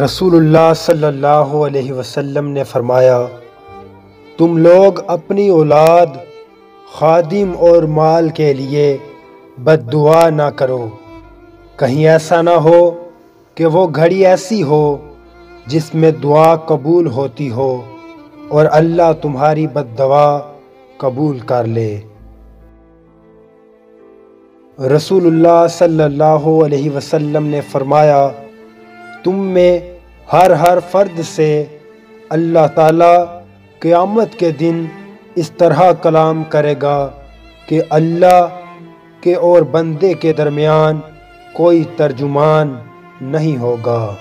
رسول اللہ صلی اللہ علیہ وسلم نے فرمایا، تم لوگ اپنی اولاد، خادم اور مال کے لیے بد دعا نہ کرو، کہیں ایسا نہ ہو کہ وہ گھڑی ایسی ہو جس میں دعا قبول ہوتی ہو اور اللہ تمہاری بد دعا قبول کر لے۔ رسول اللہ صلی اللہ علیہ وسلم نے فرمایا، تم میں ہر فرد سے اللہ تعالیٰ قیامت کے دن اس طرح کلام کرے گا کہ اللہ کے اور بندے کے درمیان کوئی ترجمان نہیں ہوگا۔